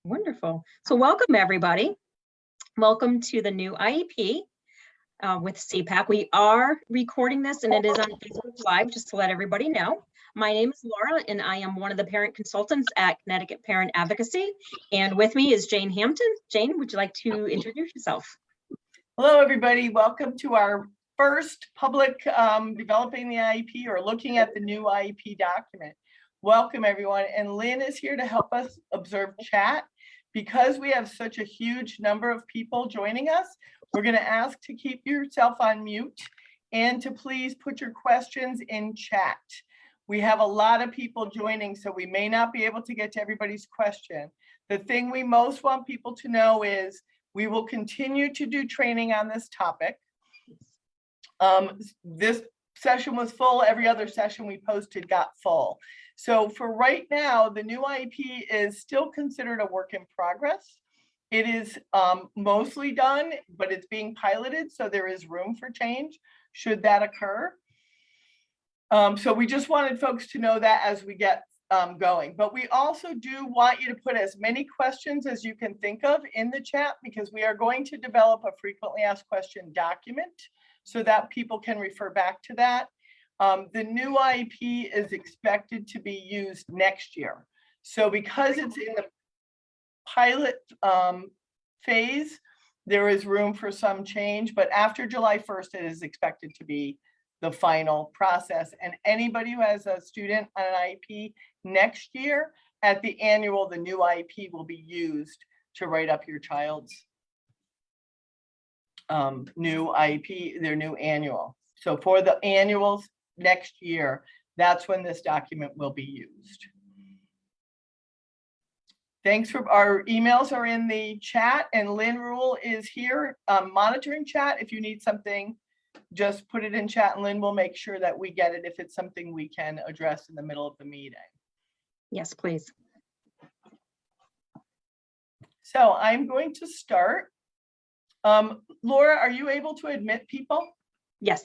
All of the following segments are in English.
Wonderful. So welcome, everybody. Welcome to the new IEP with CPAC. We are recording this and it is on Facebook Live, just to let everybody know. My name is Laura and I am one of the parent consultants at Connecticut Parent Advocacy. And with me is Jane Hampton. Jane, would you like to introduce yourself? Hello, everybody. Welcome to our first public developing the IEP or looking at the new IEP document. Welcome, everyone. And Lynn is here to help us observe chat. Because we have such a huge number of people joining us, we're going to ask to keep yourself on mute and to please put your questions in chat. We have a lot of people joining, so we may not be able to get to everybody's question. The thing we most want people to know is we will continue to do training on this topic. This session was full. Every other session we posted got full. So for right now, the new IEP is still considered a work in progress. It is mostly done, but it's being piloted, so there is room for change should that occur. So we just wanted folks to know that as we get going. But we also do want you to put as many questions as you can think of in the chat, because we are going to develop a frequently asked question document so that people can refer back to that. The new IEP is expected to be used next year. So because it's in the pilot phase, there is room for some change, but after July 1st, it is expected to be the final process. And anybody who has a student on an IEP next year, at the annual, the new IEP will be used to write up your child's new IEP, their new annual. So for the annuals next year, that's when this document will be used. Thanks for our emails are in the chat, and Lynn Rule is here monitoring chat. If you need something, just put it in chat and Lynn will make sure that we get it if it's something we can address in the middle of the meeting. Yes, please. So I'm going to start. Laura, are you able to admit people? Yes.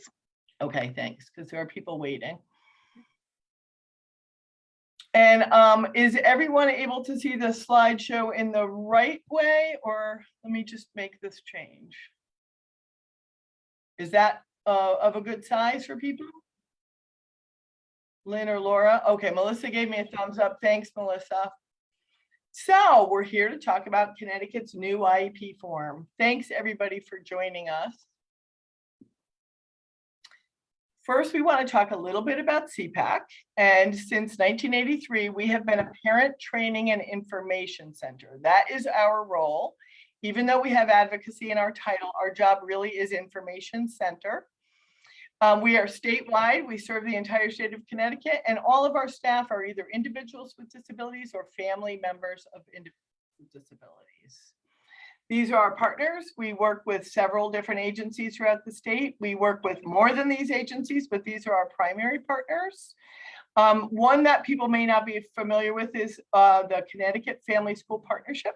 Okay, thanks, because there are people waiting. And is everyone able to see the slideshow in the right way, or let me just make this change? Is that of a good size for people? Lynn or Laura? Okay, Melissa gave me a thumbs up. Thanks, Melissa. So we're here to talk about Connecticut's new IEP form. Thanks, everybody, for joining us. First, we want to talk a little bit about CPAC. And since 1983, we have been a parent training and information center. That is our role. Even though we have advocacy in our title, our job really is information center. We are statewide. We serve the entire state of Connecticut, and all of our staff are either individuals with disabilities or family members of individuals with disabilities. These are our partners. We work with several different agencies throughout the state. We work with more than these agencies, but these are our primary partners. One that people may not be familiar with is the Connecticut Family School Partnership.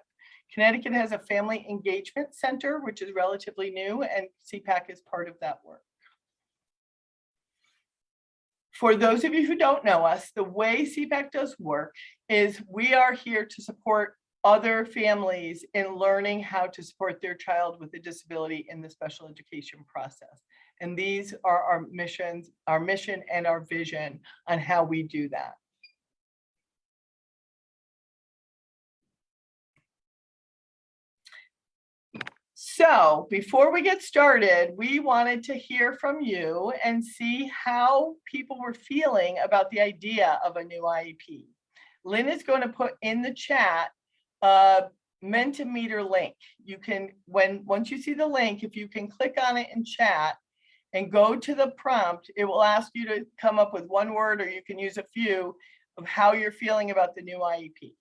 Connecticut has a family engagement center, which is relatively new, and CPAC is part of that work. For those of you who don't know us, the way CPAC does work is we are here to support other families in learning how to support their child with a disability in the special education process. And these are our missions, our mission and our vision on how we do that. So before we get started, we wanted to hear from you and see how people were feeling about the idea of a new IEP. Lynn is going to put in the chat Mentimeter link. You can, once you see the link, if you can click on it in chat and go to the prompt, it will ask you to come up with one word, or you can use a few, of how you're feeling about the new IEP.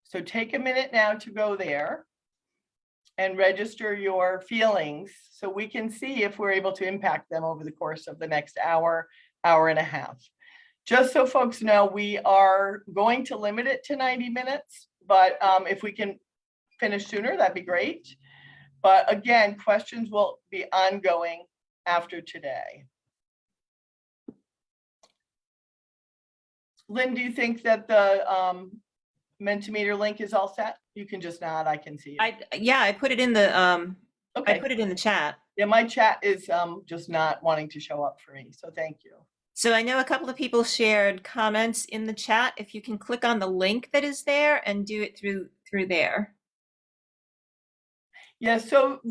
So take a minute now to go there and register your feelings so we can see if we're able to impact them over the course of the next hour, hour and a half. Just so folks know, we are going to limit it to 90 minutes, but if we can finish sooner, that'd be great. But again, questions will be ongoing after today. Lynn, do you think that the Mentimeter link is all set? You can just nod, I can see it. Yeah, I put it in the, I Okay, put it in the chat. yeah, my chat is just not wanting to show up for me, so thank you. So I know a couple of people shared comments in the chat. If you can click on the link that is there and do it through there. Yeah, so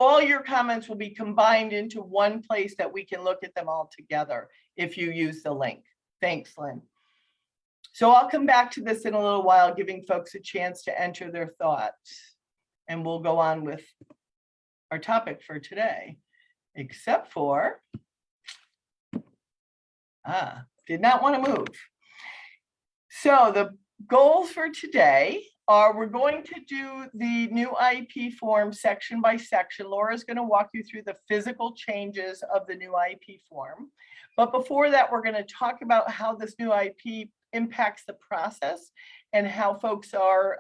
all your comments will be combined into one place that we can look at them all together if you use the link. Thanks, Lynn. So I'll come back to this in a little while, giving folks a chance to enter their thoughts. And we'll go on with our topic for today, except for, did not want to move. So the goals for today are we're going to do the new IEP form section by section. Laura's going to walk you through the physical changes of the new IEP form. But before that, we're going to talk about how this new IEP impacts the process and how folks are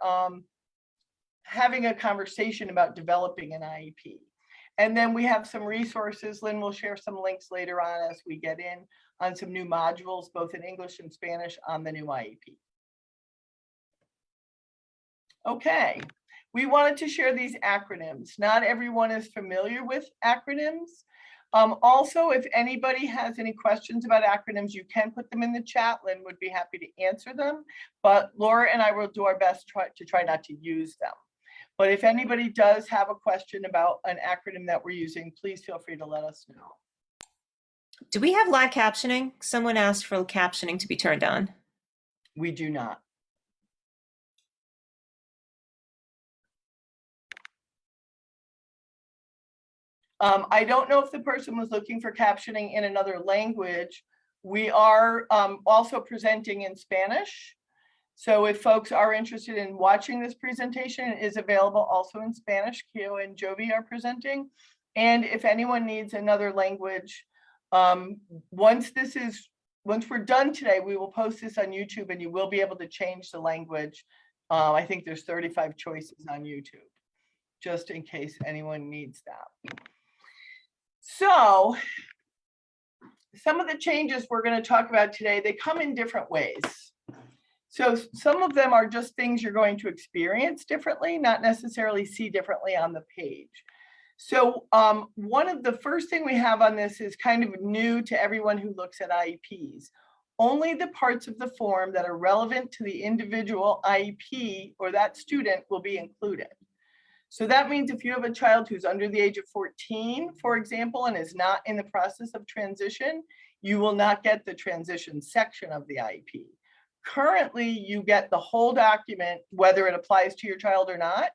having a conversation about developing an IEP. And then we have some resources. Lynn will share some links later on as we get in on some new modules, both in English and Spanish on the new IEP. Okay, we wanted to share these acronyms. Not everyone is familiar with acronyms. Also, if anybody has any questions about acronyms, you can put them in the chat. Lynn would be happy to answer them, but Laura and I will do our best to try not to use them. But if anybody does have a question about an acronym that we're using, please feel free to let us know. Do we have live captioning? Someone asked for captioning to be turned on. We do not. I don't know if the person was looking for captioning in another language. We are also presenting in Spanish. So if folks are interested in watching this presentation, it is available also in Spanish. Keo and Jovi are presenting. And if anyone needs another language, once we're done today, we will post this on YouTube and you will be able to change the language. I think there's 35 choices on YouTube, just in case anyone needs that. So some of the changes we're going to talk about today, they come in different ways. So some of them are just things you're going to experience differently, not necessarily see differently on the page. So one of the first thing we have on this is kind of new to everyone who looks at IEPs. Only the parts of the form that are relevant to the individual IEP or that student will be included. So that means if you have a child who's under the age of 14, for example, and is not in the process of transition, you will not get the transition section of the IEP. Currently, you get the whole document, whether it applies to your child or not.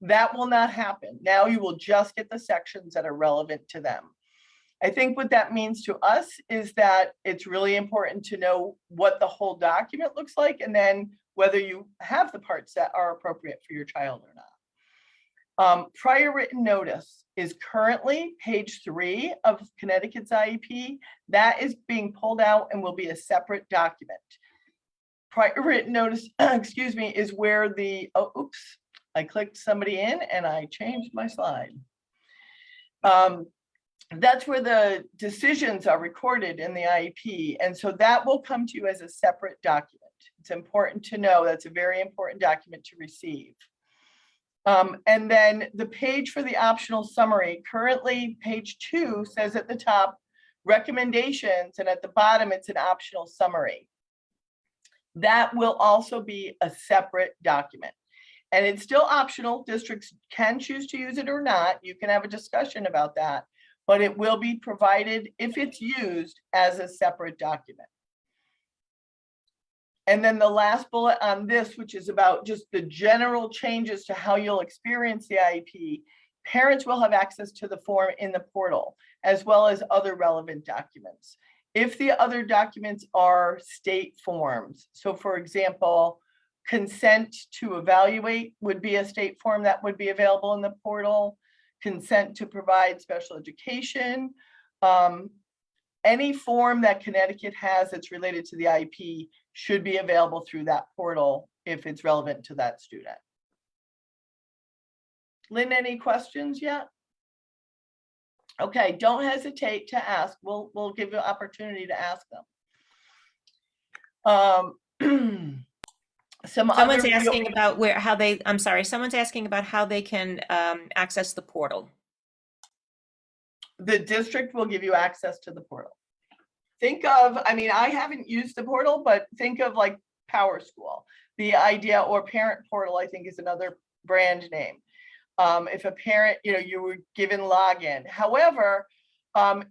That will not happen. Now you will just get the sections that are relevant to them. I think what that means to us is that it's really important to know what the whole document looks like and then whether you have the parts that are appropriate for your child or not. Prior written notice is currently page 3 of Connecticut's IEP. That is being pulled out and will be a separate document. Prior written notice, excuse me, is where the, oops, I clicked somebody in and I changed my slide. That's where the decisions are recorded in the IEP. And so that will come to you as a separate document. It's important to know that's a very important document to receive. And then the page for the optional summary, currently page 2 says at the top, recommendations, and at the bottom, it's an optional summary. That will also be a separate document. And it's still optional. Districts can choose to use it or not. You can have a discussion about that, but it will be provided if it's used as a separate document. And then the last bullet on this, which is about just the general changes to how you'll experience the IEP, parents will have access to the form in the portal, as well as other relevant documents. If the other documents are state forms, so for example, consent to evaluate would be a state form that would be available in the portal, consent to provide special education, any form that Connecticut has that's related to the IEP should be available through that portal if it's relevant to that student. Lynn, any questions yet? Okay, don't hesitate to ask. We'll give you an opportunity to ask them. Someone's asking about someone's asking about how they can access the portal. The district will give you access to the portal. Think of, I mean, I haven't used the portal, but think of like Power School. The idea, or Parent Portal, I think is another brand name. If a parent, you were given login. However,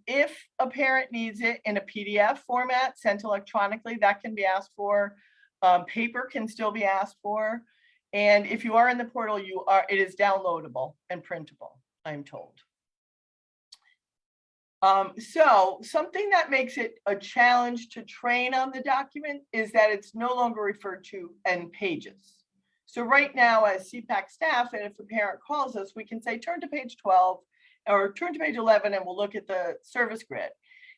if a parent needs it in a PDF format sent electronically, that can be asked for. Paper can still be asked for. And if you are in the portal, it is downloadable and printable, I'm told. So something that makes it a challenge to train on the document is that it's no longer referred to in pages. So right now, as CPAC staff, and if a parent calls us, we can say, turn to page 12 or turn to page 11 and we'll look at the service grid.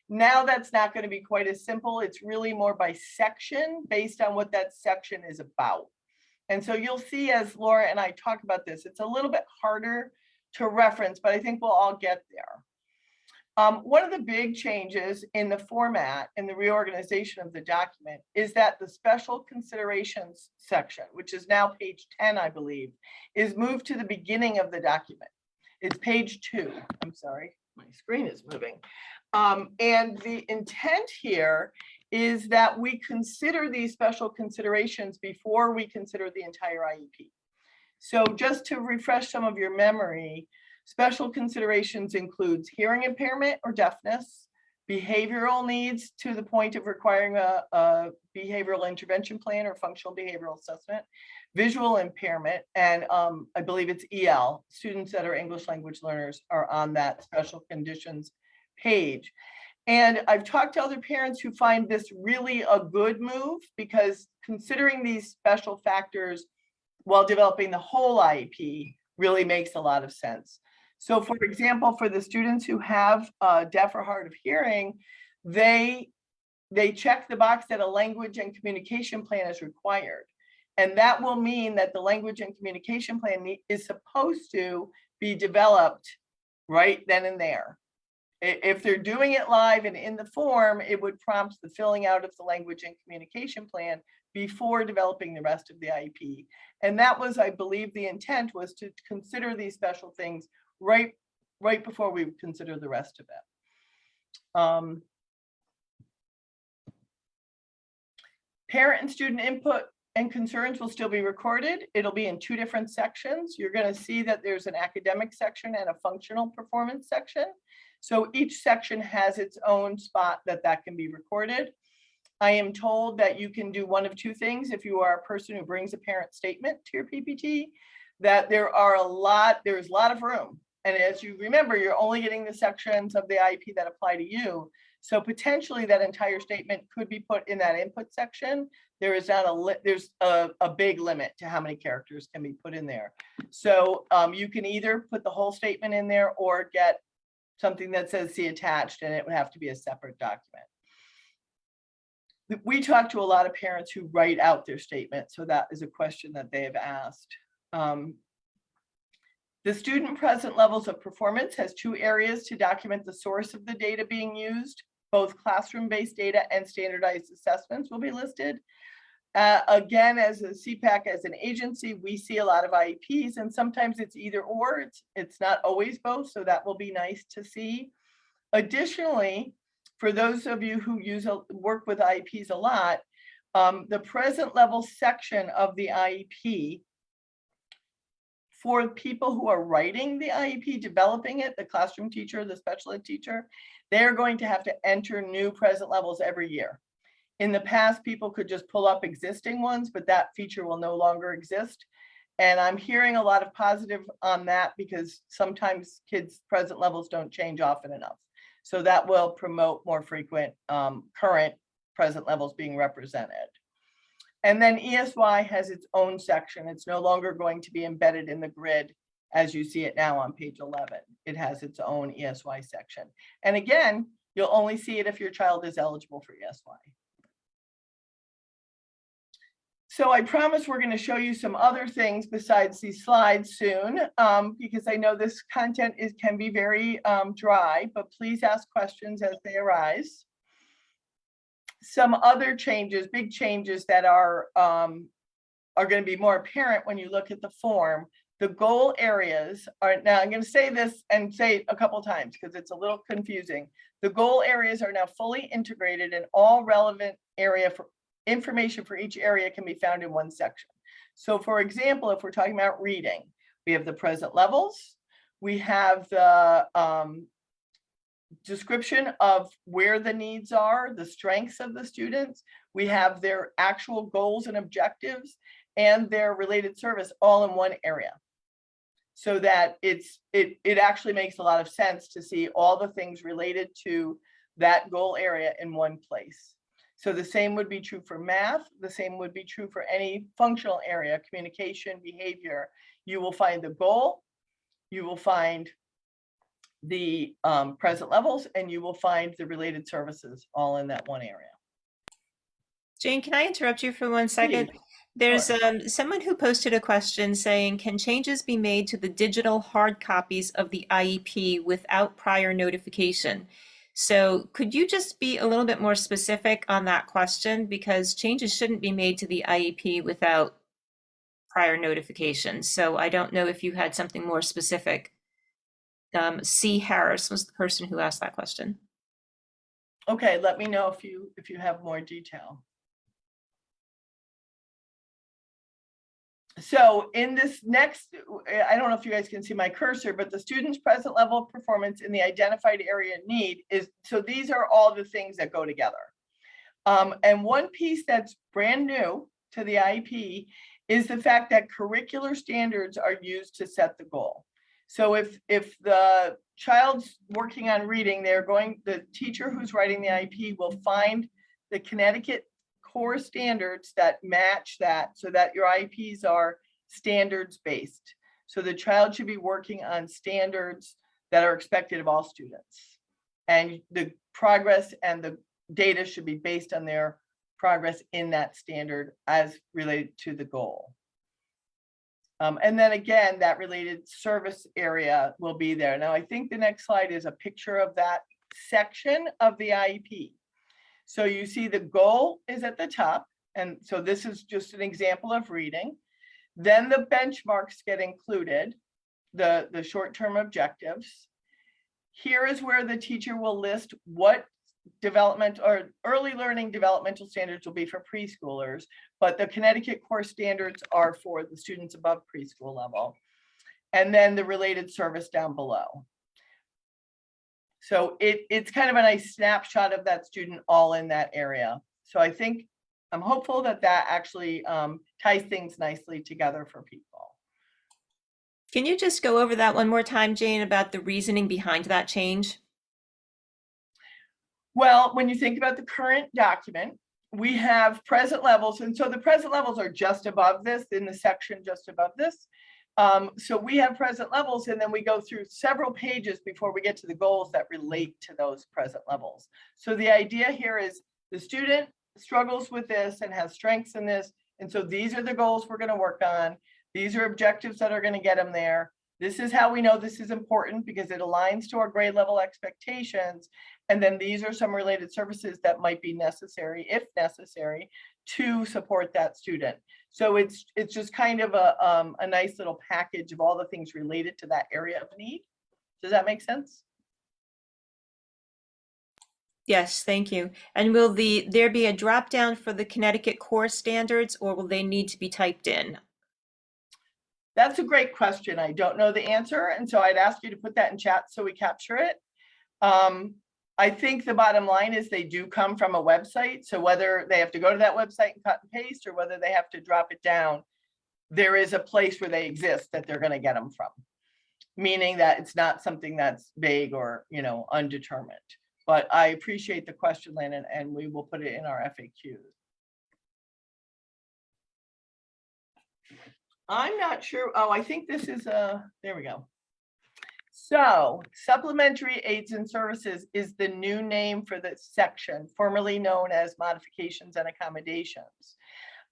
Now that's not going to be quite as simple. It's really more by section based on what that section is about. And so you'll see as Laura and I talk about this, it's a little bit harder to reference, but I think we'll all get there. One of the big changes in the format and the reorganization of the document is that the special considerations section, which is now page 10, I believe, is moved to the beginning of the document. It's page 2. I'm sorry, my screen is moving. And the intent here is that we consider these special considerations before we consider the entire IEP. So just to refresh some of your memory, special considerations includes hearing impairment or deafness, behavioral needs to the point of requiring a behavioral intervention plan or functional behavioral assessment, visual impairment, and I believe it's EL. Students that are English language learners are on that special conditions page. And I've talked to other parents who find this really a good move because considering these special factors while developing the whole IEP really makes a lot of sense. So for example, for the students who have deaf or hard of hearing, they check the box that a language and communication plan is required. And that will mean that the language and communication plan is supposed to be developed right then and there. If they're doing it live and in the form, it would prompt the filling out of the language and communication plan before developing the rest of the IEP. And that was, I believe, the intent was to consider these special things right before we consider the rest of it. Parent and student input and concerns will still be recorded. It'll be in 2 different sections. You're going to see that there's an academic section and a functional performance section. So each section has its own spot that can be recorded. I am told that you can do one of 2 things if you are a person who brings a parent statement to your PPT, that there's a lot of room. And as you remember, you're only getting the sections of the IEP that apply to you. So potentially that entire statement could be put in that input section. There's a big limit to how many characters can be put in there. So you can either put the whole statement in there or get something that says see attached, and it would have to be a separate document. We talk to a lot of parents who write out their statement, so that is a question that they have asked. The student present levels of performance has 2 areas to document the source of the data being used. Both classroom-based data and standardized assessments will be listed. Again, as a CPAC, as an agency, we see a lot of IEPs, and sometimes it's either or, it's not always both, so that will be nice to see. Additionally, for those of you who work with IEPs a lot, the present level section of the IEP for people who are writing the IEP, developing it, the classroom teacher, the special ed teacher, they're going to have to enter new present levels every year. In the past, people could just pull up existing ones, but that feature will no longer exist. And I'm hearing a lot of positive on that because sometimes kids' present levels don't change often enough. So that will promote more frequent current present levels being represented. And then ESY has its own section. It's no longer going to be embedded in the grid as you see it now on page 11. It has its own ESY section. And again, you'll only see it if your child is eligible for ESY. So I promise we're going to show you some other things besides these slides soon, because I know this content can be very dry, but please ask questions as they arise. Some other changes, big changes that are are going to be more apparent when you look at the form. The goal areas are, now I'm going to say this and say it a couple times because it's a little confusing. The goal areas are now fully integrated, and all relevant area for information for each area can be found in one section. So for example, if we're talking about reading, we have the present levels, we have the description of where the needs are, the strengths of the students, we have their actual goals and objectives, and their related service all in one area. So that it actually makes a lot of sense to see all the things related to that goal area in one place. So the same would be true for math, the same would be true for any functional area, communication, behavior. You will find the goal, you will find the present levels, and you will find the related services all in that one area. Jane, can I interrupt you for 1 second? Please. There's Sure. someone who posted a question saying, can changes be made to the digital hard copies of the IEP without prior notification? So could you just be a little bit more specific on that question? Because changes shouldn't be made to the IEP without prior notification. So I don't know if you had something more specific. C. Harris was the person who asked that question. Okay, let me know if you have more detail. So in this next, I don't know if you guys can see my cursor, but the student's present level of performance in the identified area need is, so these are all the things that go together. And one piece that's brand new to the IEP is the fact that curricular standards are used to set the goal. So if the child's working on reading, the teacher who's writing the IEP will find the Connecticut core standards that match that, so that your IEPs are standards based. So the child should be working on standards that are expected of all students. And the progress and the data should be based on their progress in that standard as related to the goal. And then again, that related service area will be there. Now, I think the next slide is a picture of that section of the IEP. So you see the goal is at the top. And so this is just an example of reading. Then the benchmarks get included, the short-term objectives. Here is where the teacher will list what development or early learning developmental standards will be for preschoolers, but the Connecticut core standards are for the students above preschool level. And then the related service down below. So it's kind of a nice snapshot of that student all in that area. So I'm hopeful that that actually ties things nicely together for people. Can you just go over that one more time, Jane, about the reasoning behind that change? Well, when you think about the current document, we have present levels. And so the present levels are just above this, in the section just above this. So we have present levels, and then we go through several pages before we get to the goals that relate to those present levels. So the idea here is the student struggles with this and has strengths in this. And so these are the goals we're going to work on. These are objectives that are going to get them there. This is how we know this is important because it aligns to our grade level expectations. And then these are some related services that might be necessary, if necessary, to support that student. So it's just kind of a nice little package of all the things related to that area of need. Does that make sense? Yes, thank you. And will there be a drop down for the Connecticut core standards, or will they need to be typed in? That's a great question. I don't know the answer. And so I'd ask you to put that in chat so we capture it. I think the bottom line is they do come from a website. So whether they have to go to that website and cut and paste, or whether they have to drop it down, there is a place where they exist that they're going to get them from. Meaning that it's not something that's vague or, undetermined. But I appreciate the question, Landon, and we will put it in our FAQs. I'm not sure. Oh, I think this is there we go. So supplementary aids and services is the new name for this section, formerly known as modifications and accommodations.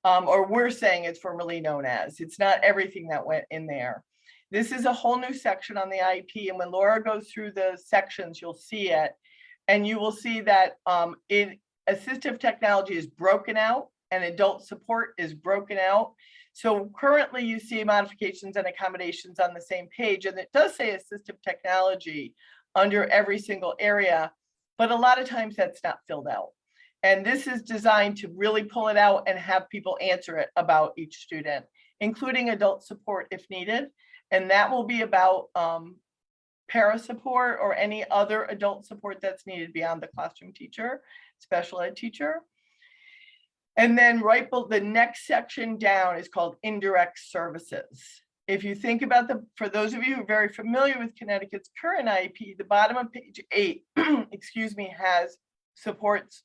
Or we're saying it's formerly known as. It's not everything that went in there. This is a whole new section on the IEP. And when Laura goes through the sections, you'll see it. And you will see that assistive technology is broken out and adult support is broken out. So currently you see modifications and accommodations on the same page, and it does say assistive technology under every single area, but a lot of times that's not filled out. And this is designed to really pull it out and have people answer it about each student, including adult support if needed. And that will be about para support or any other adult support that's needed beyond the classroom teacher, special ed teacher. And then the next section down is called indirect services. If you think about for those of you who are very familiar with Connecticut's current IEP, the bottom of page 8, excuse me, has supports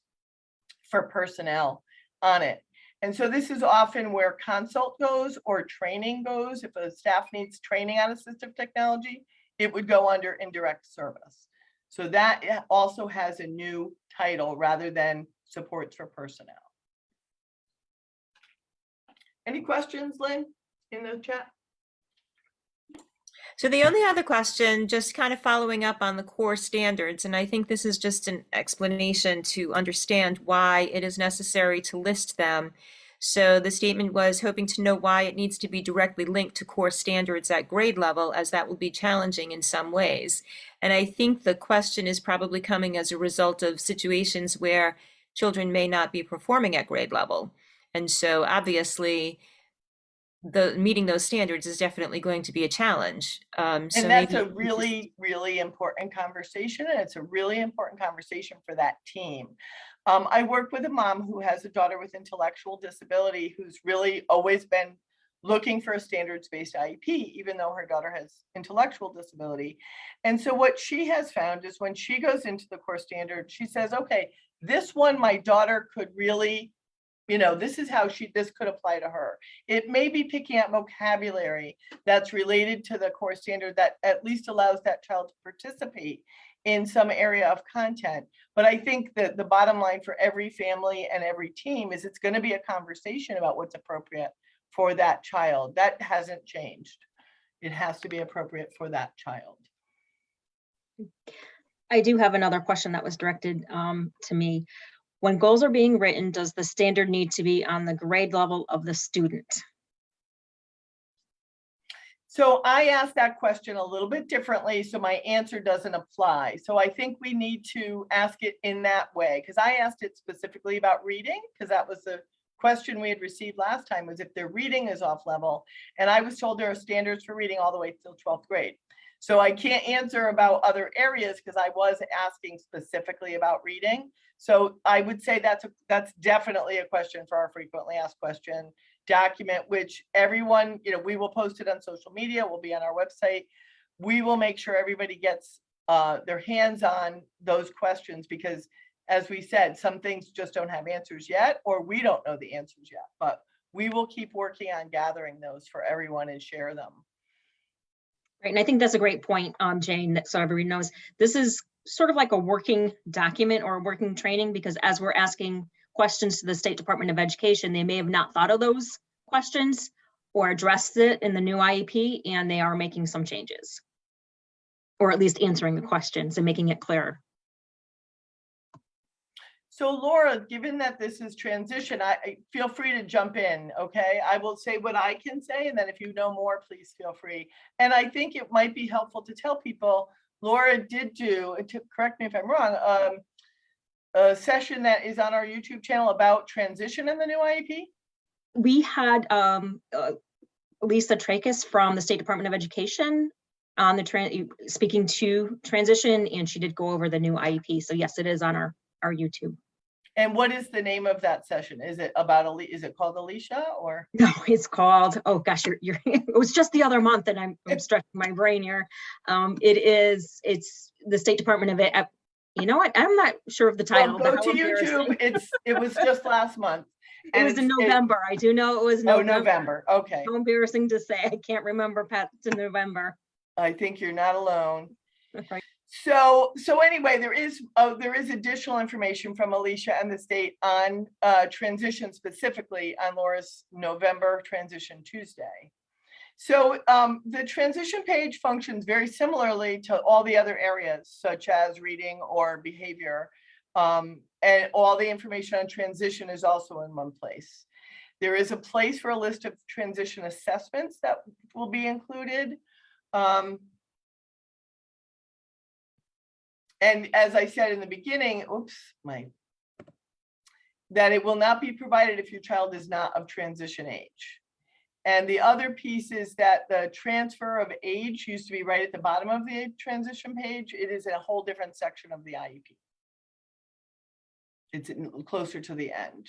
for personnel on it. And so this is often where consult goes or training goes. If a staff needs training on assistive technology, it would go under indirect service. So that also has a new title rather than supports for personnel. Any questions, Lynn, in the chat? So the only other question, just kind of following up on the core standards, and I think this is just an explanation to understand why it is necessary to list them. So the statement was hoping to know why it needs to be directly linked to core standards at grade level, as that will be challenging in some ways. And I think the question is probably coming as a result of situations where children may not be performing at grade level. And so obviously, meeting those standards is definitely going to be a challenge. And that's a really, really important conversation. And it's a really important conversation for that team. I work with a mom who has a daughter with intellectual disability who's really always been looking for a standards-based IEP, even though her daughter has intellectual disability. And so what she has found is when she goes into the core standard, she says, okay, this one my daughter could really, this is how this could apply to her. It may be picking up vocabulary that's related to the core standard that at least allows that child to participate in some area of content. But I think that the bottom line for every family and every team is it's going to be a conversation about what's appropriate for that child. That hasn't changed. It has to be appropriate for that child. I do have another question that was directed to me. When goals are being written, does the standard need to be on the grade level of the student? So I asked that question a little bit differently, so my answer doesn't apply. So I think we need to ask it in that way, because I asked it specifically about reading, because that was the question we had received last time, was if their reading is off level. And I was told there are standards for reading all the way till 12th grade. So I can't answer about other areas because I was asking specifically about reading. So I would say that's definitely a question for our frequently asked question document, which everyone, we will post it on social media, will be on our website. We will make sure everybody gets their hands on those questions because, as we said, some things just don't have answers yet, or we don't know the answers yet, but we will keep working on gathering those for everyone and share them. Right, and I think that's a great point, Jane, that so everybody knows this is sort of like a working document or a working training, because as we're asking questions to the State Department of Education, they may have not thought of those questions or addressed it in the new IEP, and they are making some changes, or at least answering the questions and making it clearer. So Laura, given that this is transition, I feel free to jump in, okay? I will say what I can say, and then if you know more, please feel free. And I think it might be helpful to tell people, Laura did do, correct me if I'm wrong, a session that is on our YouTube channel about transition in the new IEP. We had Lisa Trachis from the State Department of Education on the speaking to transition, and she did go over the new IEP. So yes, it is on our YouTube. And what is the name of that session? Is it about is it called Alicia or? No, it's called, oh gosh, it was just the other month and I'm stretching my brain here. It's the State Department of Ed. You know what? I'm not sure of the title. Well, go to YouTube. It was just last month. It was in November. I do know it was November. Oh, November. Okay. So embarrassing to say. I can't remember, Pat. It's in November. I think you're not alone. Right. So anyway, there is additional information from Alicia and the state on transition, specifically on Laura's November Transition Tuesday. So the transition page functions very similarly to all the other areas, such as reading or behavior, and all the information on transition is also in one place. There is a place for a list of transition assessments that will be included. And as I said in the beginning, that it will not be provided if your child is not of transition age. And the other piece is that the transfer of age used to be right at the bottom of the transition page. It is in a whole different section of the IEP. It's closer to the end.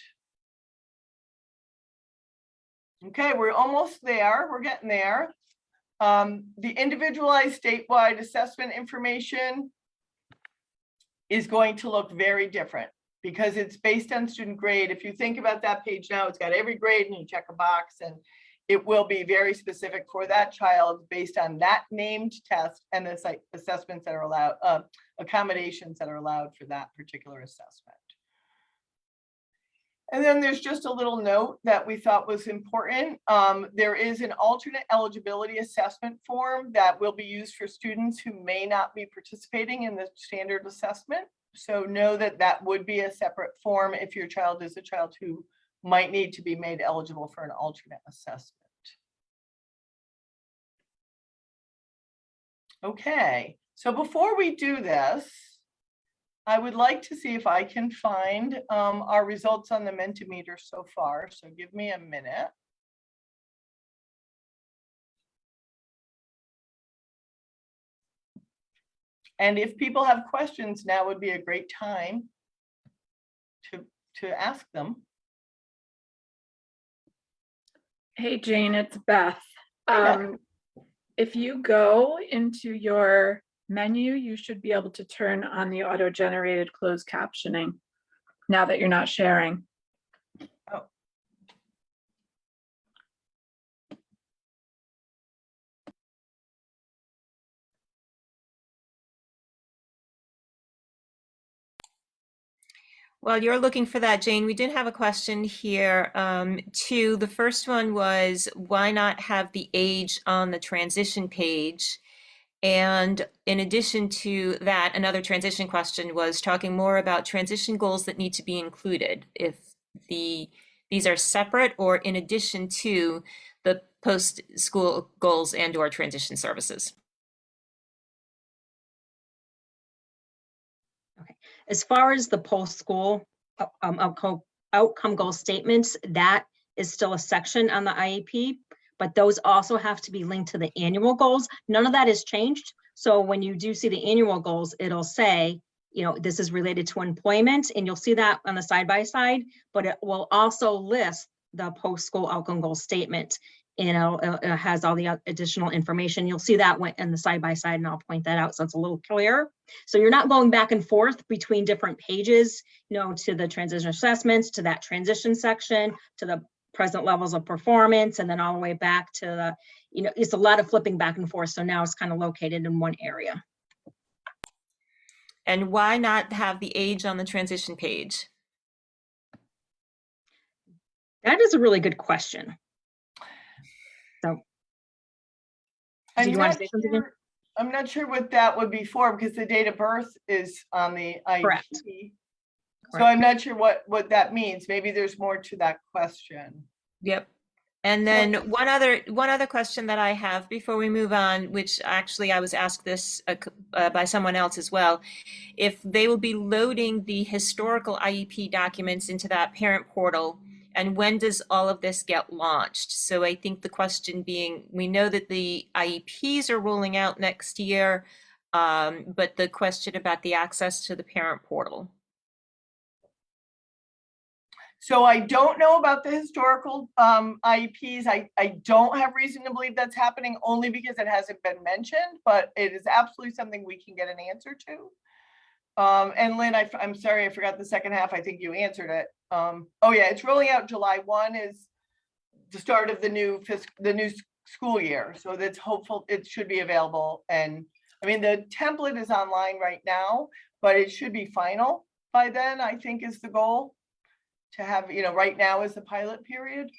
Okay, we're almost there. We're getting there. The individualized statewide assessment information is going to look very different because it's based on student grade. If you think about that page now, it's got every grade and you check a box, and it will be very specific for that child based on that named test and the assessments that are allowed, accommodations that are allowed for that particular assessment. And then there's just a little note that we thought was important. There is an alternate eligibility assessment form that will be used for students who may not be participating in the standard assessment. So know that that would be a separate form if your child is a child who might need to be made eligible for an alternate assessment. Okay, so before we do this, I would like to see if I can find our results on the Mentimeter so far. So give me a minute. And if people have questions, now would be a great time to ask them. Hey, Jane, it's Beth. Beth. If you go into your menu, you should be able to turn on the auto-generated closed captioning now that you're not sharing. Oh. While you're looking for that, Jane, we did have a question here too. The first one was, why not have the age on the transition page? And in addition to that, another transition question was talking more about transition goals that need to be included. If these are separate or in addition to the post-school goals and/or transition services. As far as the post-school outcome goal statements, that is still a section on the IEP, but those also have to be linked to the annual goals. None of that has changed. So when you do see the annual goals, it'll say, you know, this is related to employment, and you'll see that on the side-by-side, but it will also list the post-school outcome goal statement. You know, it has all the additional information. You'll see that in the side-by-side, and I'll point that out so it's a little clearer. So you're not going back and forth between different pages, you know, to the transition assessments, to that transition section, to the present levels of performance, and then all the way back to the, you know, it's a lot of flipping back and forth. So now it's kind of located in one area. And why not have the age on the transition page? That is a really good question. So, do you want to say something? I'm not sure what that would be for, because the date of birth is on the IEP. Correct. So I'm not sure what that means. Maybe there's more to that question. Yep. And then one other question that I have before we move on, which actually I was asked this by someone else as well, if they will be loading the historical IEP documents into that parent portal, and when does all of this get launched? So I think the question being, we know that the IEPs are rolling out next year, but the question about the access to the parent portal. So I don't know about the historical IEPs. I don't have reason to believe that's happening, only because it hasn't been mentioned, but it is absolutely something we can get an answer to. And Lynn, I'm sorry, I forgot the second half. I think you answered it. Oh yeah, it's rolling out July 1 is the start of the new school year. So that's hopeful it should be available. And I mean, the template is online right now, but it should be final by then, I think is the goal. To have, you know, right now is the pilot period.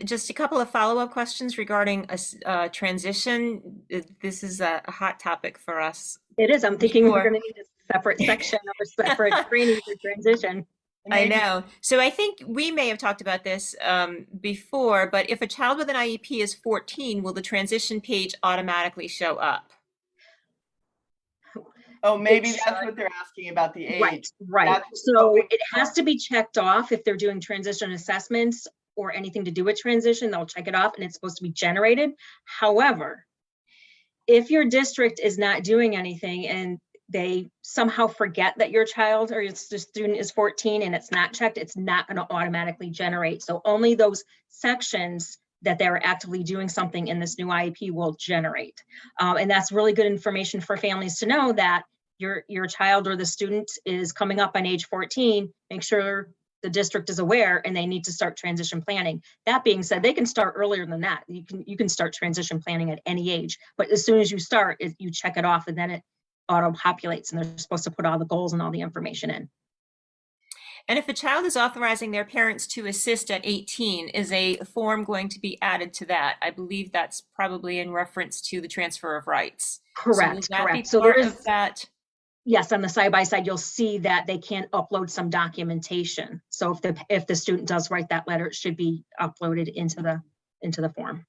Just a couple of follow-up questions regarding a transition. This is a hot topic for us. It is. I'm thinking we're going to need a separate section or a separate training for transition. And I maybe- know. So I think we may have talked about this before, but if a child with an IEP is 14, will the transition page automatically show up? Oh, maybe It that's should. what they're asking about the Right, age. right. That's So what we- it has to be checked off if they're doing transition assessments or anything to do with transition, they'll check it off and it's supposed to be generated. However, if your district is not doing anything and they somehow forget that your child or your student is 14 and it's not checked, it's not going to automatically generate. So only those sections that they're actively doing something in this new IEP will generate. And that's really good information for families to know that your child or the student is coming up on age 14. Make sure the district is aware and they need to start transition planning. That being said, they can start earlier than that. You can start transition planning at any age, but as soon as you start, you check it off and then it auto populates and they're supposed to put all the goals and all the information in. And if a child is authorizing their parents to assist at 18, is a form going to be added to that? I believe that's probably in reference to the transfer of rights. Correct, So will that be correct. So there part is, of that? yes, on the side-by-side, you'll see that they can upload some documentation. So if the student does write that letter, it should be uploaded into the form.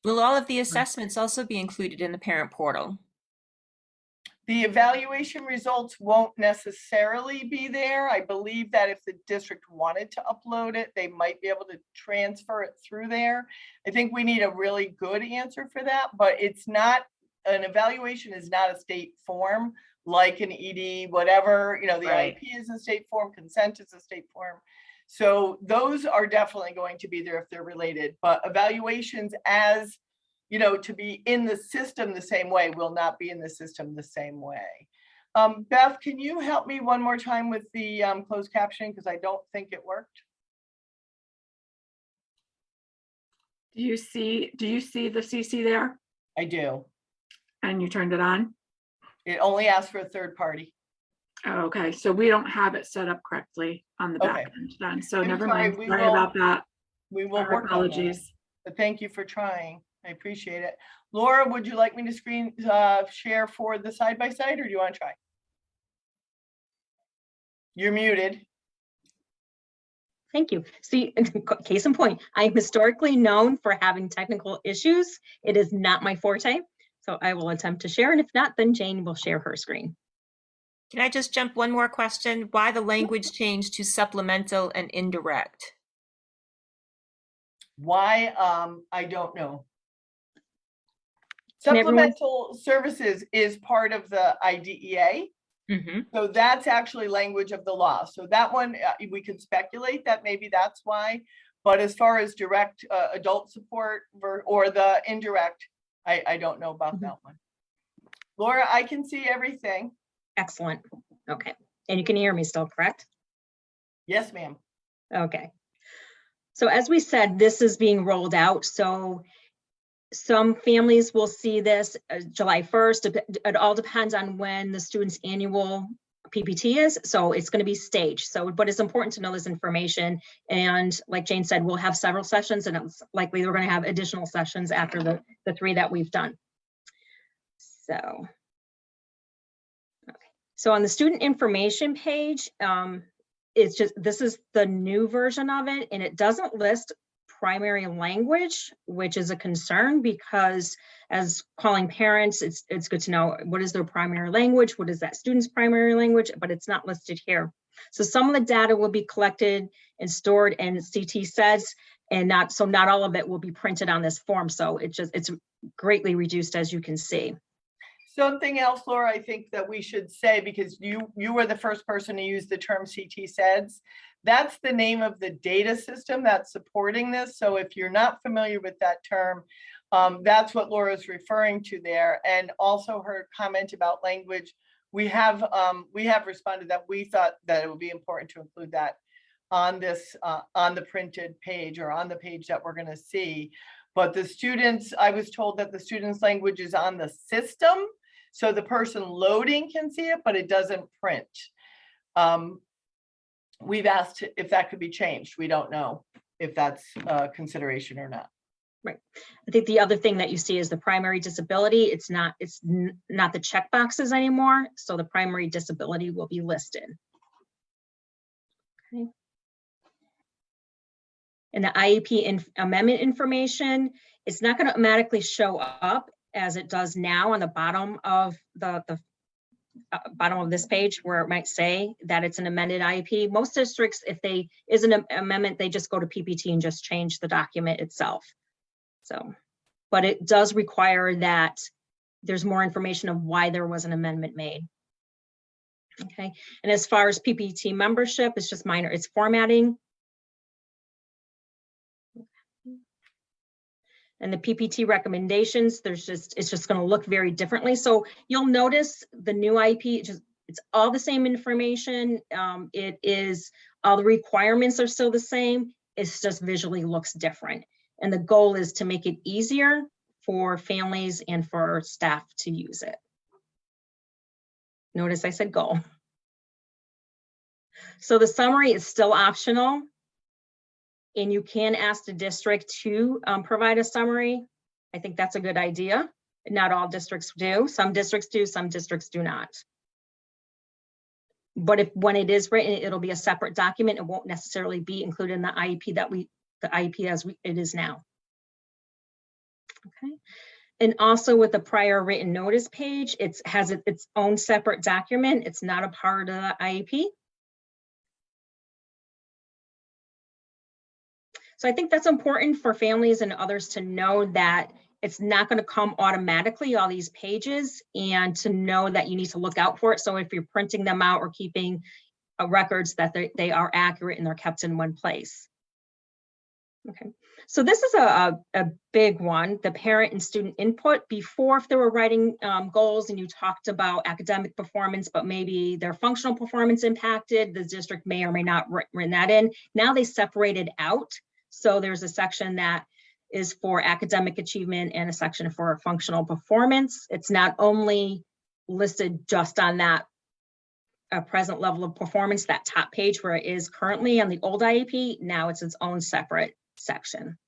Will all of the assessments also be included in the parent portal? The evaluation results won't necessarily be there. I believe that if the district wanted to upload it, they might be able to transfer it through there. I think we need a really good answer for that, but it's not, an evaluation is not a state form like an ED, whatever, the Right. IEP is a state form, consent is a state form. So those are definitely going to be there if they're related, but evaluations as to be in the system the same way will not be in the system the same way. Beth, can you help me one more time with the closed captioning? Because I don't think it worked. Do you see the CC there? I do. And you turned it on? It only asks for a third party. Oh, okay, so we don't have it set up correctly on the back Okay. end then, so I'm never sorry, mind. we Sorry will- about that. We will Our work on that. apologies. But thank you for trying. I appreciate it. Laura, would you like me to screen share for the side-by-side or do you want to try? You're muted. Thank you. See, case in point, I'm historically known for having technical issues. It is not my forte. So I will attempt to share, and if not, then Jane will share her screen. Can I just jump one more question? Why the language change to supplemental and indirect? Why? I don't know. Can everyone- Supplemental services is part of the IDEA. Mm-hmm. So that's actually language of the law. So that one, we could speculate that maybe that's why. But as far as direct adult support or the indirect, I don't know about that one. Laura, I can see everything. Excellent. Okay. And you can hear me still, correct? Yes, ma'am. Okay. So as we said, this is being rolled out. So some families will see this July 1st. It all depends on when the student's annual PPT is. So it's going to be staged. So, but it's important to know this information. And like Jane said, we'll have several sessions and it's likely we're going to have additional sessions after the 3 that we've done. So, okay. So on the student information page, it's just, this is the new version of it, and it doesn't list primary language, which is a concern because as calling parents, it's good to know what is their primary language, what is that student's primary language, but it's not listed here. So some of the data will be collected and stored in CT sets, and not all of it will be printed on this form. So it's greatly reduced, as you can see. Something else, Laura, I think that we should say, because you were the first person to use the term CT SEDS. That's the name of the data system that's supporting this. So if you're not familiar with that term, that's what Laura's referring to there. And also her comment about language, we have responded that we thought that it would be important to include that on this, on the printed page or on the page that we're going to see. But the students, I was told that the student's language is on the system. So the person loading can see it, but it doesn't print. We've asked if that could be changed. We don't know if that's a consideration or not. Right. I think the other thing that you see is the primary disability. It's not the check boxes anymore. So the primary disability will be listed. Okay. And the IEP amendment information, it's not going to automatically show up as it does now on the bottom of the bottom of this page, where it might say that it's an amended IEP. Most districts, if they is an amendment, they just go to PPT and just change the document itself. So, but it does require that there's more information of why there was an amendment made. Okay, and as far as PPT membership, it's just minor, it's formatting. And the PPT recommendations, it's just going to look very differently. So you'll notice the new IEP, it's all the same information. It is, all the requirements are still the same. It's just visually looks different. And the goal is to make it easier for families and for staff to use it. Notice I said goal. So the summary is still optional. And you can ask the district to provide a summary. I think that's a good idea. Not all districts do. Some districts do, some districts do not. But when it is written, it'll be a separate document. It won't necessarily be included in the IEP the IEP as it is now. Okay. And also with the prior written notice page, it has its own separate document. It's not a part of the IEP. So I think that's important for families and others to know that it's not going to come automatically, all these pages, and to know that you need to look out for it. So if you're printing them out or keeping records, that they are accurate and they're kept in one place. Okay, so this is a big one, the parent and student input. Before, if they were writing goals and you talked about academic performance, but maybe their functional performance impacted, the district may or may not written that in. Now they separated out. So there's a section that is for academic achievement and a section for functional performance. It's not only listed just on that present level of performance, that top page where it is currently on the old IEP. Now it's its own separate section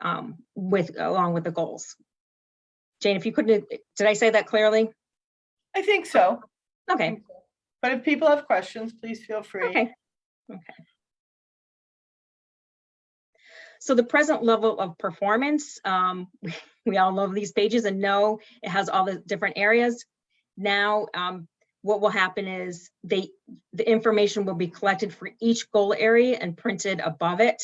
along with the goals. Jane, if you couldn't, did I say that clearly? I think so. Okay. But if people have questions, please feel free. Okay. So the present level of performance, we all love these pages and know it has all the different areas. Now, what will happen is the information will be collected for each goal area and printed above it.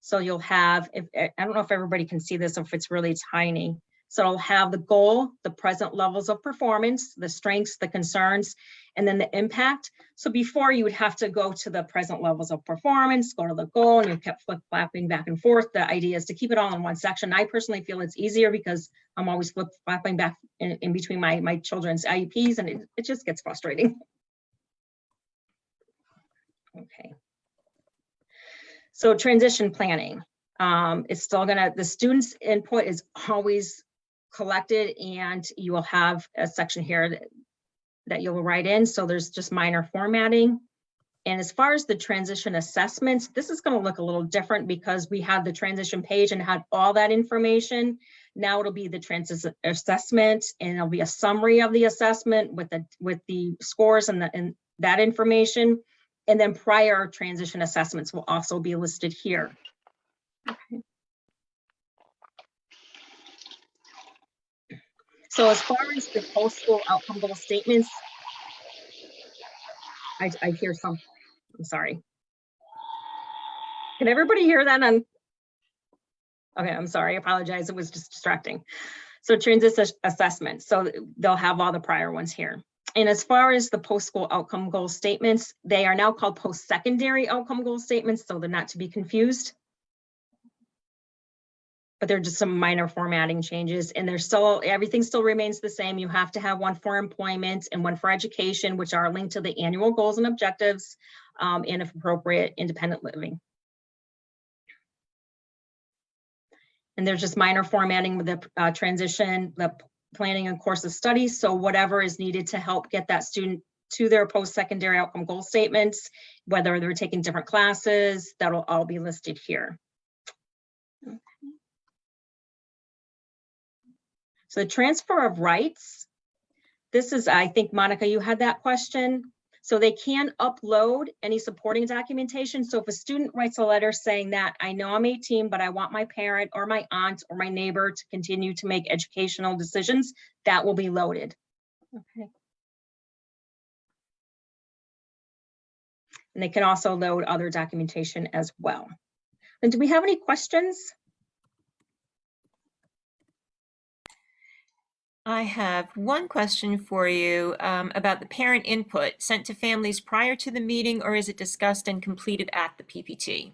So you'll have, I don't know if everybody can see this, if it's really tiny. So it'll have the goal, the present levels of performance, the strengths, the concerns, and then the impact. So before, you would have to go to the present levels of performance, go to the goal, and you kept flip-flopping back and forth. The idea is to keep it all in one section. I personally feel it's easier because I'm always flip-flopping back in between my children's IEPs, and it just gets frustrating. Okay. So transition planning. It's still the students' input is always collected, and you will have a section here that you'll write in. So there's just minor formatting. And as far as the transition assessments, this is going to look a little different because we have the transition page and had all that information. Now it'll be the transition assessment, and it'll be a summary of the assessment with the scores and that information. And then prior transition assessments will also be listed here. Okay. So as far as the post-school outcome goal statements, I hear some, I'm sorry. Can everybody hear that? Okay, I'm sorry, I apologize, it was just distracting. So transition assessment, so they'll have all the prior ones here. And as far as the post-school outcome goal statements, they are now called post-secondary outcome goal statements, so they're not to be confused. But they're just some minor formatting changes, and everything still remains the same. You have to have one for employment and one for education, which are linked to the annual goals and objectives, and if appropriate, independent living. And there's just minor formatting with the transition, the planning and course of study. So whatever is needed to help get that student to their post-secondary outcome goal statements, whether they're taking different classes, that'll all be listed here. Okay. So the transfer of rights, this is, I think, Monica, you had that question. So they can upload any supporting documentation. So if a student writes a letter saying that I know I'm 18, but I want my parent or my aunt or my neighbor to continue to make educational decisions, that will be loaded. Okay. And they can also load other documentation as well. And do we have any questions? I have one question for you about the parent input sent to families prior to the meeting, or is it discussed and completed at the PPT?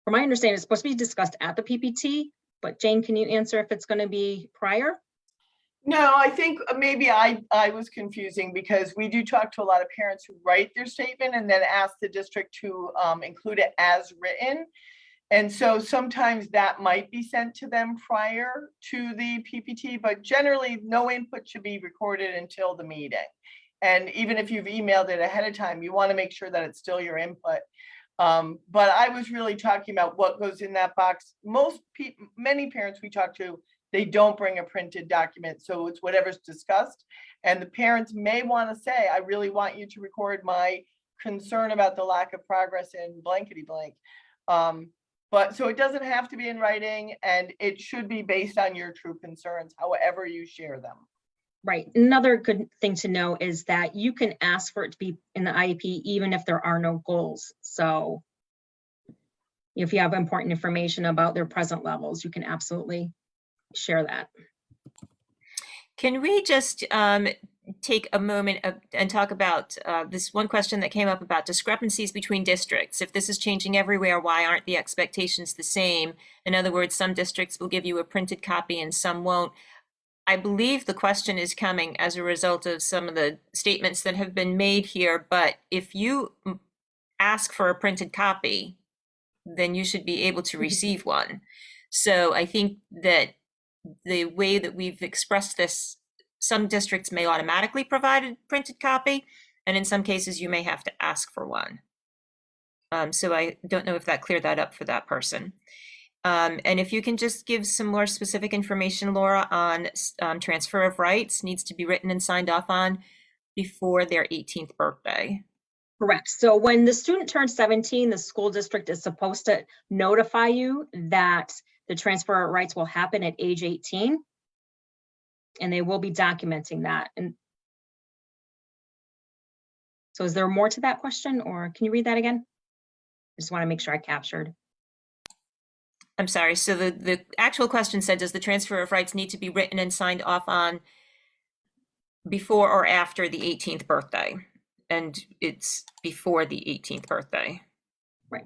From my understanding, it's supposed to be discussed at the PPT, but Jane, can you answer if it's going to be prior? No, I think maybe I was confusing because we do talk to a lot of parents who write their statement and then ask the district to include it as written. And so sometimes that might be sent to them prior to the PPT, but generally no input should be recorded until the meeting. And even if you've emailed it ahead of time, you want to make sure that it's still your input. But I was really talking about what goes in that box. Many parents we talk to, they don't bring a printed document. So it's whatever's discussed. And the parents may want to say, I really want you to record my concern about the lack of progress in blankety blank. But so it doesn't have to be in writing, and it should be based on your true concerns, however you share them. Right. Another good thing to know is that you can ask for it to be in the IEP even if there are no goals. So if you have important information about their present levels, you can absolutely share that. Can we just take a moment and talk about this one question that came up about discrepancies between districts? If this is changing everywhere, why aren't the expectations the same? In other words, some districts will give you a printed copy and some won't. I believe the question is coming as a result of some of the statements that have been made here, but if you ask for a printed copy, then you should be able to receive one. So I think that the way that we've expressed this, some districts may automatically provide a printed copy, and in some cases you may have to ask for one. So I don't know if that cleared that up for that person. And if you can just give some more specific information, Laura, on transfer of rights needs to be written and signed off on before their 18th birthday. Correct. So when the student turns 17, the school district is supposed to notify you that the transfer of rights will happen at age 18. And they will be documenting that. And so is there more to that question, or can you read that again? I just want to make sure I captured. I'm sorry. So the actual question said, does the transfer of rights need to be written and signed off on before or after the 18th birthday? And it's before the 18th birthday. Right.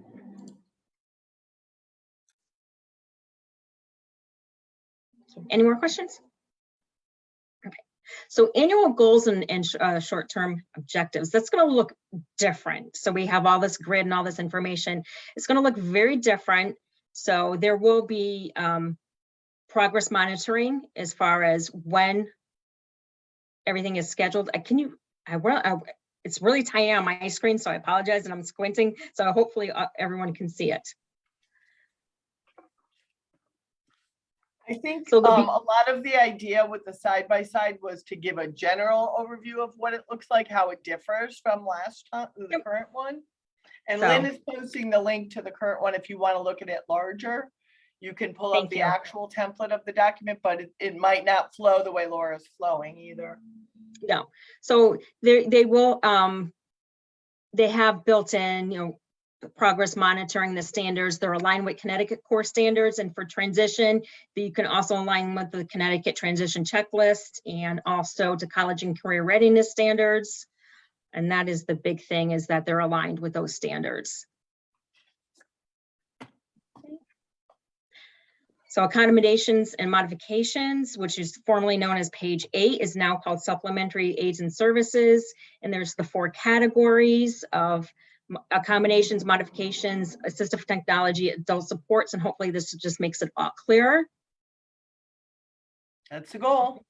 Any more questions? Okay. So annual goals and short-term objectives, that's going to look different. So we have all this grid and all this information. It's going to look very different. So there will be progress monitoring as far as when everything is scheduled. It's really tiny on my screen, so I apologize, and I'm squinting. So hopefully everyone can see it. I think So a lot of the idea with the side-by-side was to give a general overview of what it looks like, how it differs from last time, the current one. And So, Lynn is posting the link to the current one. If you want to look at it larger, you can pull up Thank the you. actual template of the document, but it might not flow the way Laura's flowing either. no. So they will, they have built in, progress monitoring, the standards. They're aligned with Connecticut core standards, and for transition, you can also align with the Connecticut transition checklist and also to college and career readiness standards. And that is the big thing, is that they're aligned with those standards. So accommodations and modifications, which is formerly known as page 8, is now called supplementary aids and services. And there's the 4 categories of accommodations, modifications, assistive technology, adult supports, and hopefully this just makes it all clearer. That's the goal.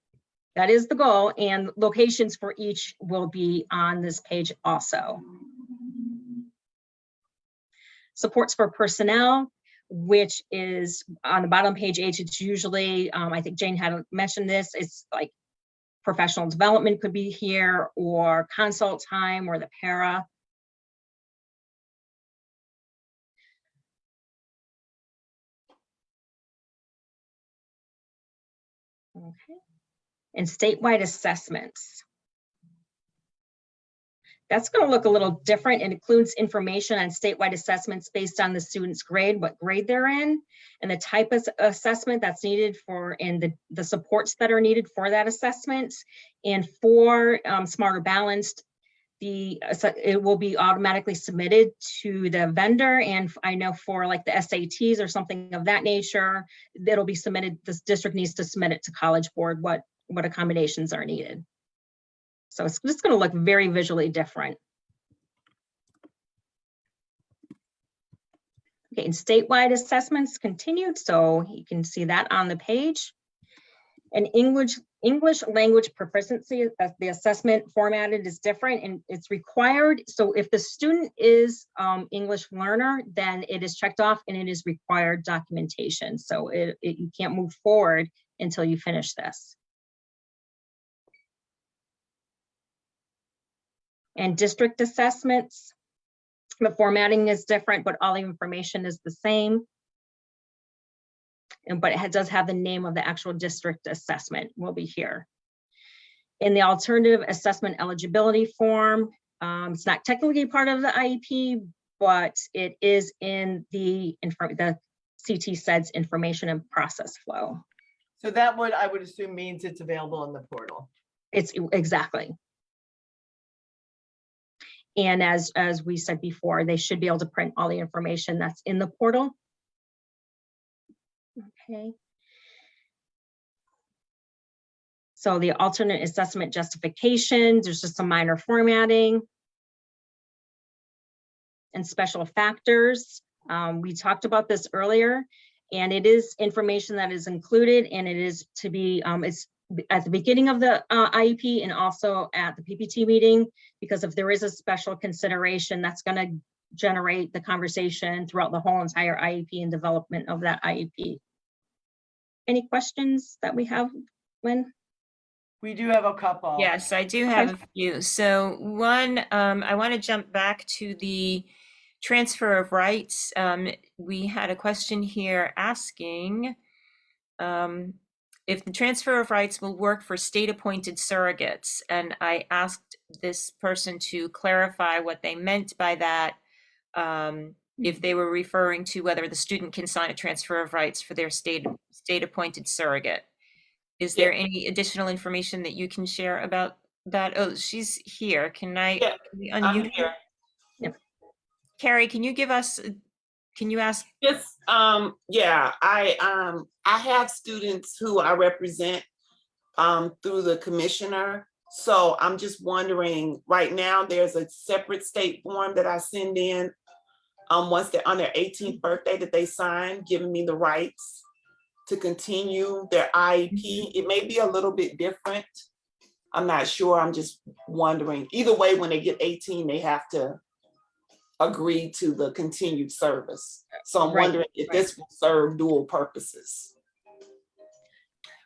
That is the goal, and locations for each will be on this page also. Supports for personnel, which is on the bottom of page 8. It's usually, I think Jane had mentioned this, it's like professional development could be here, or consult time, or the para. Okay. And statewide assessments. That's going to look a little different. It includes information on statewide assessments based on the student's grade, what grade they're in, and the type of assessment that's needed for, and the supports that are needed for that assessment. And for Smarter Balanced, it will be automatically submitted to the vendor. And I know for like the SATs or something of that nature, it'll be submitted, this district needs to submit it to College Board, what accommodations are needed. So it's just going to look very visually different. Okay, and statewide assessments continued, so you can see that on the page. And English language proficiency, the assessment formatted is different and it's required. So if the student is English learner, then it is checked off and it is required documentation. So you can't move forward until you finish this. And district assessments, the formatting is different, but all the information is the same. But it does have the name of the actual district assessment will be here. In the alternative assessment eligibility form, it's not technically part of the IEP, but it is in the CT SEDS information and process flow. So that would, I would assume, means it's available in the portal. It's exactly. And as we said before, they should be able to print all the information that's in the portal. Okay. So the alternate assessment justification, there's just some minor formatting. And special factors. We talked about this earlier, and it is information that is included, and it is to be, it's at the beginning of the IEP and also at the PPT meeting, because if there is a special consideration, that's going to generate the conversation throughout the whole entire IEP and development of that IEP. Any questions that we have, Lynn? We do have a couple. Yes, I do have a few. So one, I want to jump back to the transfer of rights. We had a question here asking if the transfer of rights will work for state-appointed surrogates. And I asked this person to clarify what they meant by that, if they were referring to whether the student can sign a transfer of rights for their state-appointed surrogate. Is there any additional information that you can share about that? Oh, she's here. Can we unmute her? Yep. Carrie, can you give us, can you ask? Yes, yeah, I have students who I represent through the commissioner. So I'm just wondering, right now, there's a separate state form that I send in once they're on their 18th birthday that they sign, giving me the rights to continue their IEP. It may be a little bit different. I'm not sure. I'm just wondering. Either way, when they get 18, they have to agree to the continued service. So I'm wondering if this will serve dual purposes.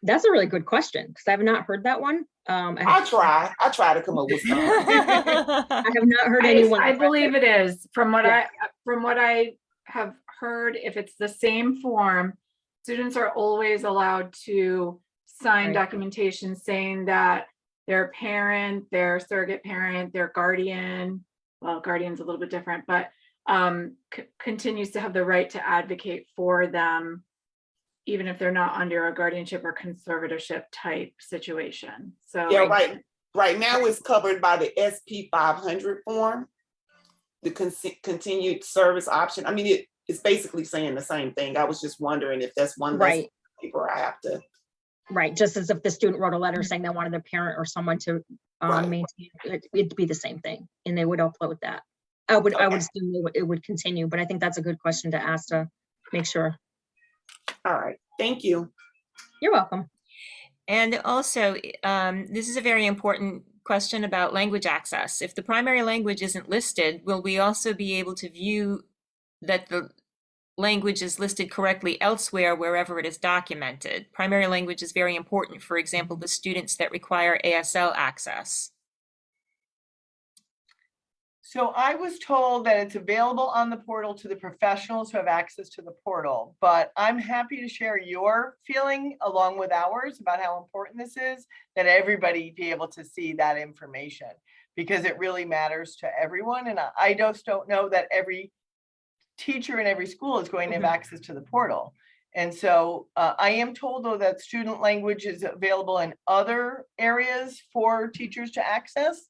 That's a really good question, because I have not heard that one. I try to come up with something. I have not heard anyone. I believe it is. From what I have heard, if it's the same form, students are always allowed to sign documentation saying that their parent, their surrogate parent, their guardian, well, guardian's a little bit different, but continues to have the right to advocate for them, even if they're not under a guardianship or conservatorship type situation. So yeah, right now it's covered by the SP 500 form, the continued service option. I mean, it's basically saying the same thing. I was just wondering if that's one paper I have to. Right, just as if the student wrote a letter saying they wanted their parent or someone to maintain it'd be the same thing, and they would upload that. I would assume it would continue, but I think that's a good question to ask to make sure. All right, thank you. You're welcome. And also, this is a very important question about language access. If the primary language isn't listed, will we also be able to view that the language is listed correctly elsewhere wherever it is documented. Primary language is very important, for example, the students that require ASL access. So I was told that it's available on the portal to the professionals who have access to the portal, but I'm happy to share your feeling along with ours about how important this is, that everybody be able to see that information, because it really matters to everyone. And I just don't know that every teacher in every school is going to have access to the portal. And so I am told, though, that student language is available in other areas for teachers to access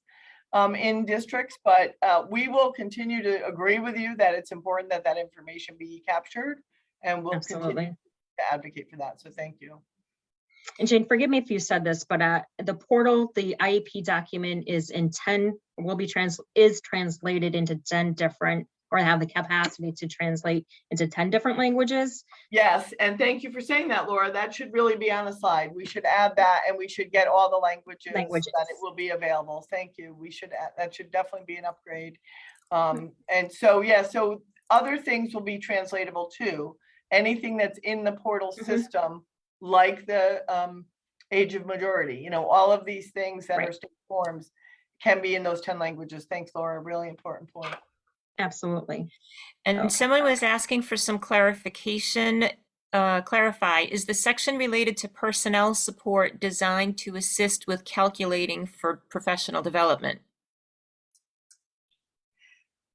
in districts, but we will continue to agree with you that it's important that that information be captured, and we'll continue to advocate for that. So thank you. And Jane, forgive me if you said this, but the portal, the IEP document is in 10, is translated into 10 different, or have the capacity to translate into 10 different languages. Yes, and thank you for saying that, Laura. That should really be on the slide. We should add that, and we should get all the languages that it will be available. Thank you. We should add, that should definitely be an upgrade. And so, yeah, so other things will be translatable too. Anything that's in the portal system, like the age of majority, you know, all of these things that are state forms can be in those 10 languages. Thanks, Laura. Really important point. Absolutely. And someone was asking for some clarification. Clarify, is the section related to personnel support designed to assist with calculating for professional development?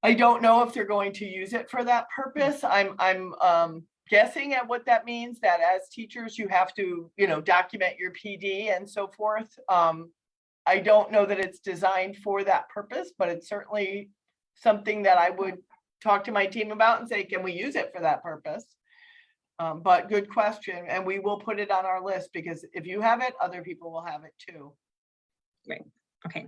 I don't know if they're going to use it for that purpose. I'm guessing at what that means, that as teachers, you have to, you know, document your PD and so forth. I don't know that it's designed for that purpose, but it's certainly something that I would talk to my team about and say, can we use it for that purpose? But good question. And we will put it on our list, because if you have it, other people will have it too. Right. Okay.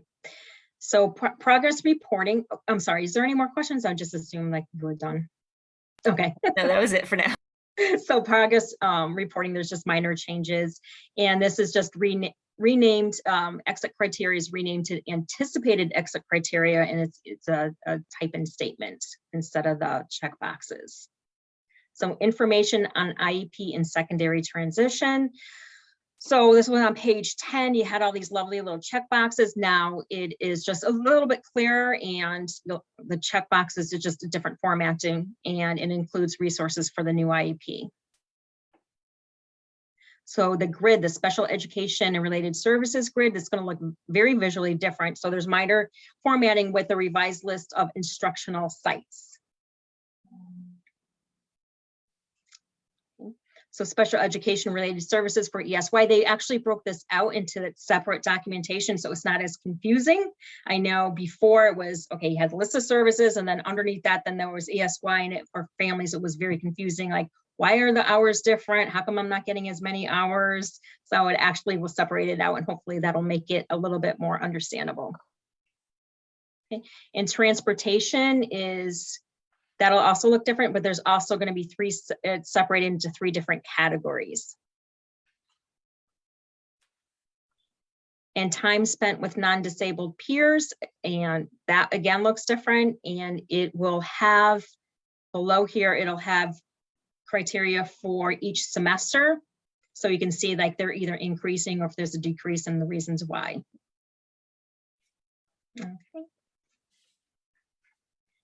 So progress reporting. I'm sorry. Is there any more questions? I just assumed like we were done. Okay. No, that was it for now. So progress reporting, there's just minor changes. And this is just renamed, exit criteria is renamed to anticipated exit criteria, and it's a type-in statement instead of the check boxes. So information on IEP and secondary transition. So this was on page 10. You had all these lovely little check boxes. Now it is just a little bit clearer, and the check boxes is just a different formatting, and it includes resources for the new IEP. So the grid, the special education and related services grid, is going to look very visually different. So there's minor formatting with the revised list of instructional sites. So special education related services for ESY, they actually broke this out into separate documentation, so it's not as confusing. I know before it was, okay, you had the list of services, and then underneath that, then there was ESY, and it for families, it was very confusing. Like, why are the hours different? How come I'm not getting as many hours? So it actually will separate it out, and hopefully that'll make it a little bit more understandable. Okay. And transportation is, that'll also look different, but there's also going to be it's separated into 3 different categories. And time spent with non-disabled peers, and that again looks different, and it will have, below here, it'll have criteria for each semester. So you can see like they're either increasing or if there's a decrease and the reasons why. Okay.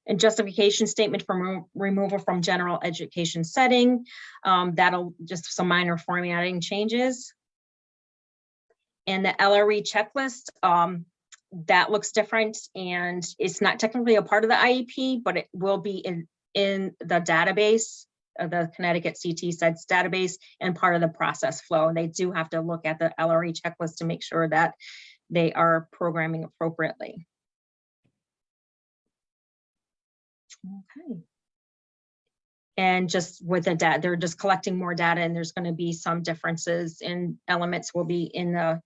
And justification statement for removal from general education setting. That'll just some minor formatting changes. And the LRE checklist, that looks different, and it's not technically a part of the IEP, but it will be in the database, the Connecticut CT SEDS database, and part of the process flow. And they do have to look at the LRE checklist to make sure that they are programming appropriately. Okay. And just with the data, they're just collecting more data, and there's going to be some differences in elements will be in the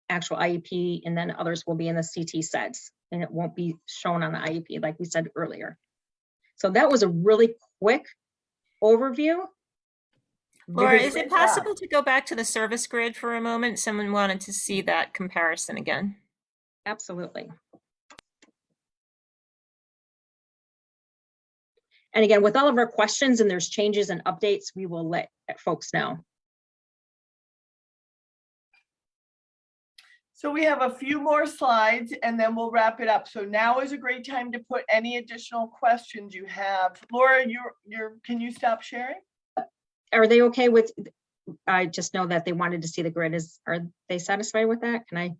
actual IEP, and then others will be in the CT SEDS, and it won't be shown on the IEP like we said earlier. So that was a really quick overview. Laura, is it possible to go back to the service grid for a moment? Someone wanted to see that comparison again. Absolutely. And again, with all of our questions and there's changes and updates, we will let folks know. So we have a few more slides and then we'll wrap it up. So now is a great time to put any additional questions you have. Laura, can you stop sharing? Are they okay with, I just know that they wanted to see the grid. Are they satisfied with that? Can I?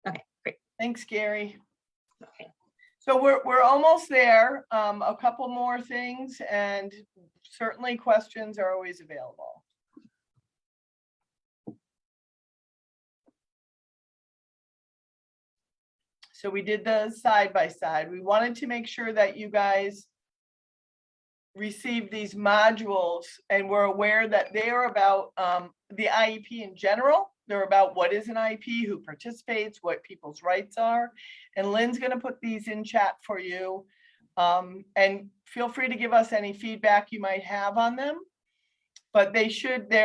Okay, great. Thanks, Gary. Okay. So we're almost there. A couple more things and certainly questions are always available. So we did the side by side. We wanted to make sure that you guys receive these modules and we're aware that they are about the IEP in general. They're about what is an IEP, who participates, what people's rights are. And Lynn's going to put these in chat for you. And feel free to give us any feedback you might have on them. But they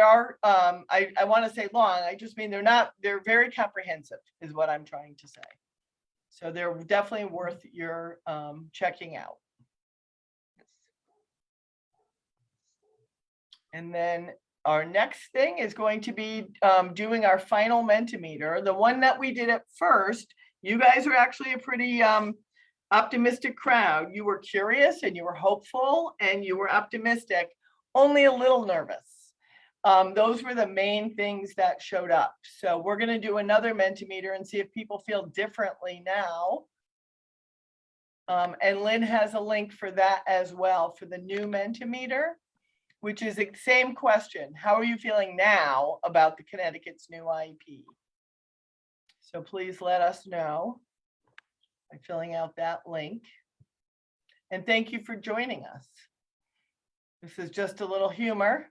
are, I want to say long, I just mean they're very comprehensive is what I'm trying to say. So they're definitely worth your checking out. And then our next thing is going to be doing our final Mentimeter. The one that we did at first, you guys are actually a pretty optimistic crowd. You were curious and you were hopeful and you were optimistic, only a little nervous. Those were the main things that showed up. So we're going to do another Mentimeter and see if people feel differently now. And Lynn has a link for that as well for the new Mentimeter, which is the same question. How are you feeling now about the Connecticut's new IEP? So please let us know by filling out that link. And thank you for joining us. This is just a little humor.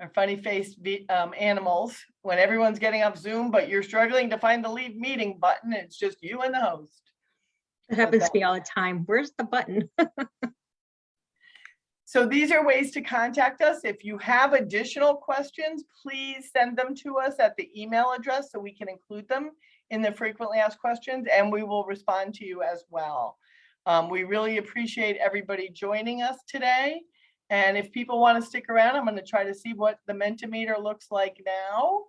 Our funny-faced animals when everyone's getting off Zoom, but you're struggling to find the leave meeting button. It's just you and the host. It happens to me all the time. Where's the button? So these are ways to contact us. If you have additional questions, please send them to us at the email address so we can include them in the frequently asked questions and we will respond to you as well. We really appreciate everybody joining us today. And if people want to stick around, I'm going to try to see what the Mentimeter looks like now.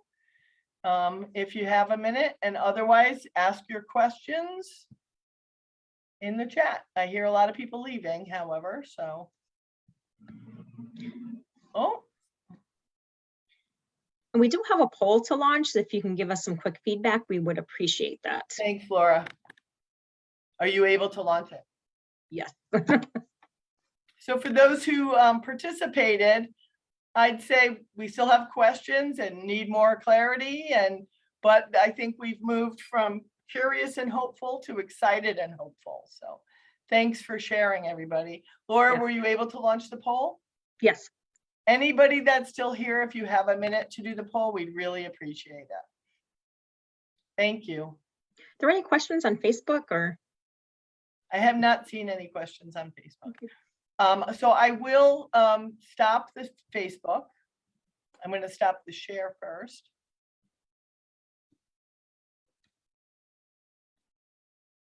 If you have a minute, and otherwise ask your questions in the chat. I hear a lot of people leaving, however, so. Oh. And we do have a poll to launch. So if you can give us some quick feedback, we would appreciate that. Thanks, Laura. Are you able to launch it? Yes. So for those who participated, I'd say we still have questions and need more clarity. But I think we've moved from curious and hopeful to excited and hopeful. So thanks for sharing, everybody. Laura, Yeah. Were you able to launch the poll? Yes. Anybody that's still here, if you have a minute to do the poll, we'd really appreciate it. Thank you. Are there any questions on Facebook or? I have not seen any questions on Facebook. So I will stop the Facebook. I'm going to stop the share first.